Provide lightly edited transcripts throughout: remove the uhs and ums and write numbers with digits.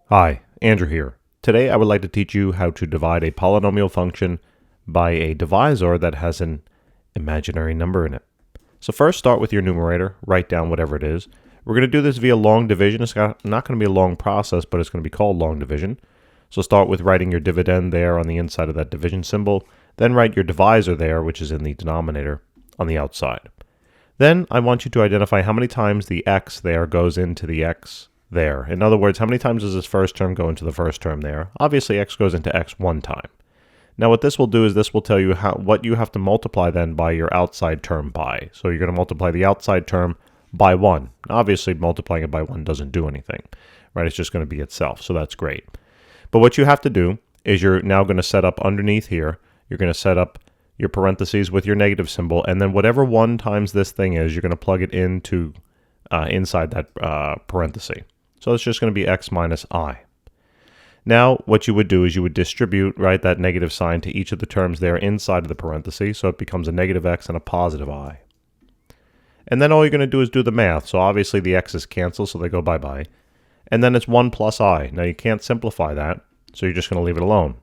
Hi, Andrew here. Today I would like to teach you how to divide a polynomial function by a divisor that has an imaginary number in it. So first start with your numerator, write down whatever it is. We're going to do this via long division. It's not going to be a long process, but it's going to be called long division. So start with writing your dividend there on the inside of that division symbol, then write your divisor there, which is in the denominator, on the outside. Then I want you to identify how many times the x there goes into the x there. In other words, how many times does this first term go into the first term there? Obviously, x goes into x one time. Now what this will do is this will tell you what you have to multiply then by your outside term by. So you're going to multiply the outside term by 1. Obviously, multiplying it by 1 doesn't do anything, right? It's just going to be itself, so that's great. But what you have to do is you're now going to set up underneath here, you're going to set up your parentheses with your negative symbol, and then whatever 1 times this thing is, you're going to plug it into inside that parenthesis. So it's just going to be x minus I. Now, what you would do is you would distribute, right, that negative sign to each of the terms there inside of the parenthesis, so it becomes a negative x and a positive I. And then all you're going to do is do the math. So obviously the x's cancel, so they go bye-bye. And then it's 1 plus I. Now you can't simplify that, so you're just going to leave it alone.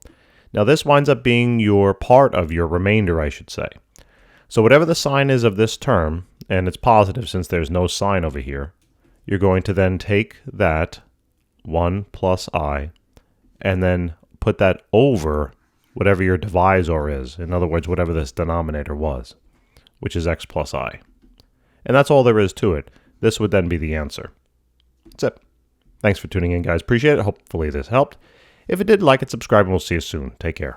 Now this winds up being your part of your remainder, I should say. So whatever the sign is of this term, and it's positive since there's no sign over here, you're going to then take that 1 plus I and then put that over whatever your divisor is. In other words, whatever this denominator was, which is x plus I. And that's all there is to it. This would then be the answer. That's it. Thanks for tuning in, guys. Appreciate it. Hopefully this helped. If it did, like and subscribe, and we'll see you soon. Take care.